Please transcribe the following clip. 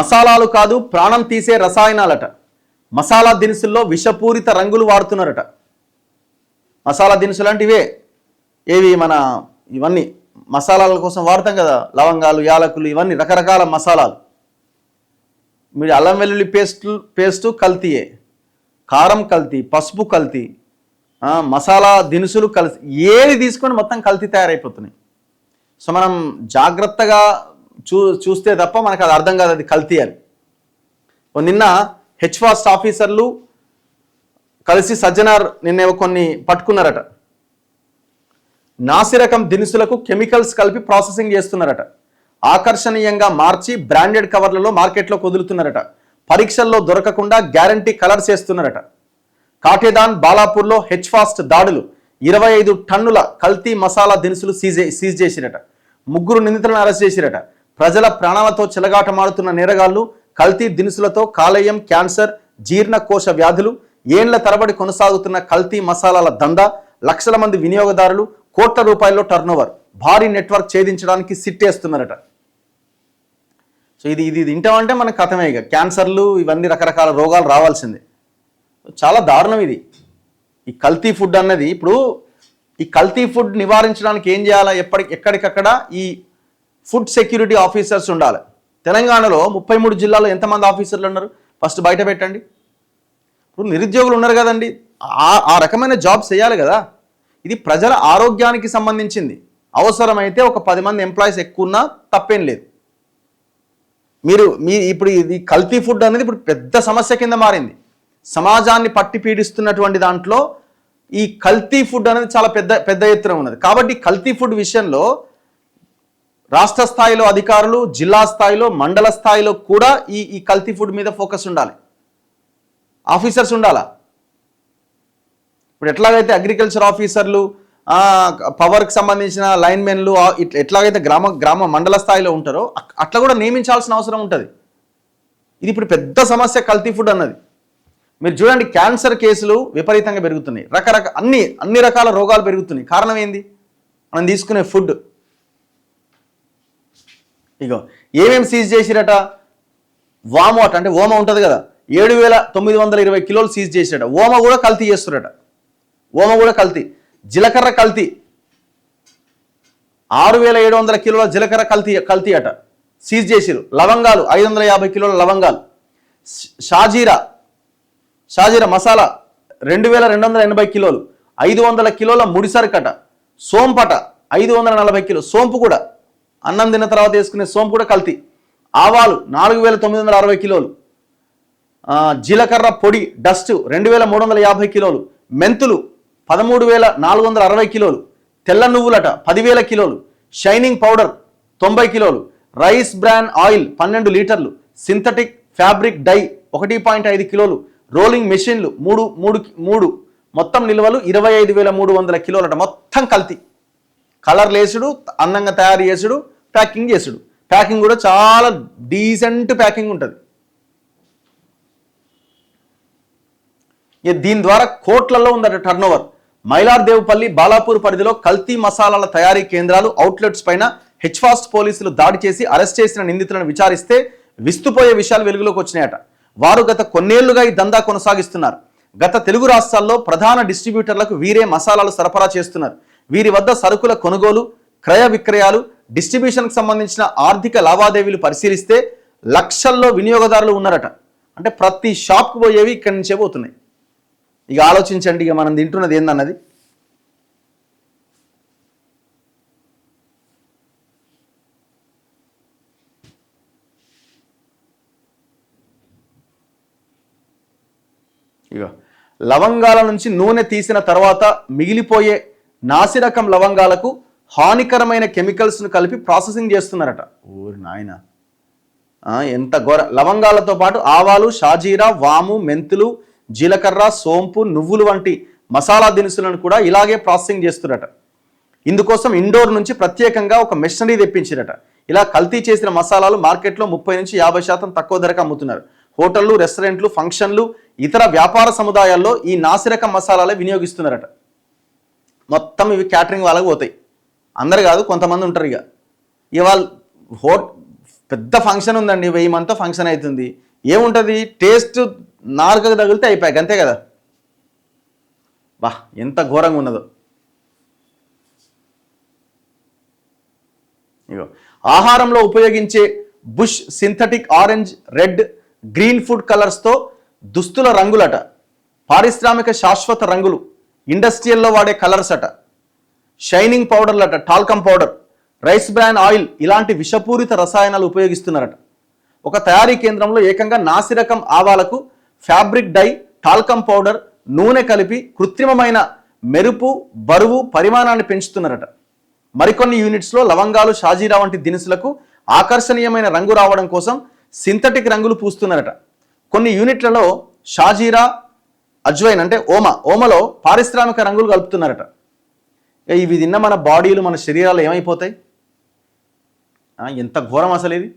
మసాలాలు కాదు ప్రాణం తీసే రసాయనాలట. మసాలా దినుసుల్లో విషపూరిత రంగులు వాడుతున్నారట. మసాలా దినుసులు అంటే ఇవే ఏవి మన ఇవన్నీ మసాలాల కోసం వాడతాం కదా, లవంగాలు, యాలకులు, ఇవన్నీ రకరకాల మసాలాలు. మీరు అల్లం వెల్లుల్లి పేస్టు కల్తీయే, కారం కల్తీ, పసుపు కల్తీ, మసాలా దినుసులు కల్తీ, ఏది తీసుకొని మొత్తం కల్తీ తయారైపోతున్నాయి. సో మనం జాగ్రత్తగా చూస్తే తప్ప మనకు అది అర్థం కాదు అది కల్తీ అని. నిన్న హెచ్ఫాస్ట్ ఆఫీసర్లు కలిసి సజ్జనార్ నిన్న కొన్ని పట్టుకున్నారట. నాసిరకం దినుసులకు కెమికల్స్ కలిపి ప్రాసెసింగ్ చేస్తున్నారట. ఆకర్షణీయంగా మార్చి బ్రాండెడ్ కవర్లలో మార్కెట్లో వదులుతున్నారట. పరీక్షల్లో దొరకకుండా గ్యారంటీ కలర్స్ వేస్తున్నారట. కాటేదాన్, బాలాపూర్లో హెచ్ఫాస్ట్ దాడులు, 25 టన్నుల కల్తీ మసాలా దినుసులు సీజ్ చేసిరట. 3 నిందితులను అరెస్ట్ చేసిరట. ప్రజల ప్రాణాలతో చెలగాటమాడుతున్న నేరగాళ్లు కల్తీ దినుసులతో కాలేయం క్యాన్సర్, జీర్ణకోశ వ్యాధులు, ఏండ్ల తరబడి కొనసాగుతున్న కల్తీ మసాలాల దందా, లక్షల మంది వినియోగదారులు, కోట్ల రూపాయల్లో టర్నోవర్, భారీ నెట్వర్క్ ఛేదించడానికి సిట్టేస్తున్నారట. సో ఇది తింటామంటే మనకు కథమే, ఇక క్యాన్సర్లు ఇవన్నీ రకరకాల రోగాలు రావాల్సిందే. చాలా దారుణం ఇది. ఈ కల్తీ ఫుడ్ అన్నది, ఇప్పుడు ఈ కల్తీ ఫుడ్ నివారించడానికి ఏం చేయాలా? ఎక్కడికక్కడ ఈ ఫుడ్ సెక్యూరిటీ ఆఫీసర్స్ ఉండాలి. తెలంగాణలో 33 జిల్లాలో ఎంతమంది ఆఫీసర్లు ఉన్నారు? ఫస్ట్ బయట పెట్టండి. ఇప్పుడు నిరుద్యోగులు ఉన్నారు కదండి, ఆ రకమైన జాబ్స్ చేయాలి కదా. ఇది ప్రజల ఆరోగ్యానికి సంబంధించింది. అవసరమైతే ఒక 10 మంది ఎంప్లాయీస్ ఎక్కువ ఉన్నా తప్పేం లేదు. ఇప్పుడు ఇది కల్తీ ఫుడ్ అనేది ఇప్పుడు పెద్ద సమస్య కింద మారింది. సమాజాన్ని పట్టి పీడిస్తున్నటువంటి దాంట్లో ఈ కల్తీ ఫుడ్ అనేది చాలా పెద్ద ఎత్తున ఉన్నది. కాబట్టి కల్తీ ఫుడ్ విషయంలో రాష్ట్ర స్థాయిలో అధికారులు, జిల్లా స్థాయిలో, మండల స్థాయిలో కూడా ఈ కల్తీ ఫుడ్ మీద ఫోకస్ ఉండాలి. ఆఫీసర్స్ ఉండాలా. ఇప్పుడు ఎట్లాగైతే అగ్రికల్చర్ ఆఫీసర్లు, పవర్కి సంబంధించిన లైన్మెన్లు ఎట్లాగైతే గ్రామ మండల స్థాయిలో ఉంటారో అట్లా కూడా నియమించాల్సిన అవసరం ఉంటుంది. ఇది ఇప్పుడు పెద్ద సమస్య కల్తీ ఫుడ్ అన్నది. మీరు చూడండి, క్యాన్సర్ కేసులు విపరీతంగా పెరుగుతున్నాయి. అన్ని రకాల రోగాలు పెరుగుతున్నాయి. కారణం ఏంది? మనం తీసుకునే ఫుడ్. ఇగో ఏమేమి సీజ్ చేసిరట? వాము అట, అంటే ఓమ ఉంటుంది కదా, 7,920 కిలోలు సీజ్ చేసిరట. ఓమ కూడా కల్తీ చేస్తురట. ఓమ కూడా కల్తీ. జీలకర్ర కల్తీ, 6,700 కిలోల జీలకర్ర కల్తీ అట, సీజ్ చేసిరు. లవంగాలు 550 కిలోల లవంగాలు. షాజీరా మసాలా 2,280 కిలోలు, 500 కిలోల ముడిసరుకట. సోంపట 540 కిలో, సోంపు కూడా అన్నం తిన్న తర్వాత వేసుకునే సోంపు కూడా కల్తీ. ఆవాలు 4,960 కిలోలు. జీలకర్ర పొడి డస్ట్ 2,350 కిలోలు. మెంతులు 13,460 కిలోలు. తెల్ల నువ్వులట 10,000 కిలోలు. షైనింగ్ పౌడర్ 90 కిలోలు. రైస్ బ్రాన్ ఆయిల్ 12 లీటర్లు. సింథటిక్ ఫ్యాబ్రిక్ డై 1.5 కిలోలు. రోలింగ్ మెషిన్లు 3 మొత్తం నిల్వలు 25,300 కిలోలట. మొత్తం కల్తీ. కలర్ లేసుడు, అందంగా తయారు చేసుడు, ప్యాకింగ్ చేసుడు. ప్యాకింగ్ కూడా చాలా డీసెంట్ ప్యాకింగ్ ఉంటుంది. దీని ద్వారా కోట్లలో ఉందట టర్నోవర్. మైలార్దేవుపల్లి, బాలాపూర్ పరిధిలో కల్తీ మసాలాల తయారీ కేంద్రాలు, అవుట్లెట్స్ పైన హెచ్ఫాస్ట్ పోలీసులు దాడి చేసి అరెస్ట్ చేసిన నిందితులను విచారిస్తే విస్తుపోయే విషయాలు వెలుగులోకి వచ్చినాయట. వారు గత కొన్నేళ్లుగా ఈ దందా కొనసాగిస్తున్నారు. గత తెలుగు రాష్ట్రాల్లో ప్రధాన డిస్ట్రిబ్యూటర్లకు వీరే మసాలాలు సరఫరా చేస్తున్నారు. వీరి వద్ద సరుకుల కొనుగోలు, క్రయ విక్రయాలు, డిస్ట్రిబ్యూషన్కి సంబంధించిన ఆర్థిక లావాదేవీలు పరిశీలిస్తే లక్షల్లో వినియోగదారులు ఉన్నారట. అంటే ప్రతి షాప్కి పోయేవి ఇక్కడి నుంచే పోతున్నాయి. ఇక ఆలోచించండి, ఇక మనం తింటున్నది ఏందన్నది. ఇక లవంగాల నుంచి నూనె తీసిన తర్వాత మిగిలిపోయే నాసిరకం లవంగాలకు హానికరమైన కెమికల్స్ను కలిపి ప్రాసెసింగ్ చేస్తున్నారట. ఊరి నాయన, ఎంత ఘోర. లవంగాలతో పాటు ఆవాలు, షాజీరా, వాము, మెంతులు, జీలకర్ర, సోంపు, నువ్వులు వంటి మసాలా దినుసులను కూడా ఇలాగే ప్రాసెసింగ్ చేస్తున్నారట. ఇందుకోసం ఇండోర్ నుంచి ప్రత్యేకంగా ఒక మెషినరీ తెప్పించారట. ఇలా కల్తీ చేసిన మసాలాలు మార్కెట్లో 30 నుంచి 50% తక్కువ ధరకు అమ్ముతున్నారు. హోటళ్లు, రెస్టారెంట్లు, ఫంక్షన్లు, ఇతర వ్యాపార సముదాయాల్లో ఈ నాసిరకం మసాలాలే వినియోగిస్తున్నారట. మొత్తం ఇవి క్యాటరింగ్ వాళ్ళకి పోతాయి. అందరు కాదు, కొంతమంది ఉంటారు. ఇక వాళ్ళు పెద్ద ఫంక్షన్ ఉందండి, 1000 మందితో ఫంక్షన్ అవుతుంది. ఏముంటుంది, టేస్ట్ నాలుకకు తగిలితే అయిపోయాక అంతే కదా. బా ఎంత ఘోరంగా ఉన్నదో. ఇగో ఆహారంలో ఉపయోగించే బుష్ synthetic orange, red, green food కలర్స్తో దుస్తుల రంగులట, పారిశ్రామిక శాశ్వత రంగులు, ఇండస్ట్రియల్లో వాడే కలర్స్ అట, షైనింగ్ పౌడర్లట, talcum powder, rice bran oil ఇలాంటి విషపూరిత రసాయనాలు ఉపయోగిస్తున్నారట. ఒక తయారీ కేంద్రంలో ఏకంగా నాసిరకం ఆవాలకు ఫ్యాబ్రిక్ డై, టాల్కమ్ పౌడర్, నూనె కలిపి కృత్రిమమైన మెరుపు, బరువు, పరిమాణాన్ని పెంచుతున్నారట. మరికొన్ని యూనిట్స్లో లవంగాలు, షాజీరా వంటి దినుసులకు ఆకర్షణీయమైన రంగు రావడం కోసం సింథటిక్ రంగులు పూస్తున్నారట. కొన్ని యూనిట్లలో షాజీరా, అజ్వైన్ అంటే ఓమలో పారిశ్రామిక రంగులు కలుపుతున్నారట. ఇవి తిన్న మన బాడీలు, మన శరీరాలు ఏమైపోతాయి? ఎంత ఘోరం అసలు ఇది.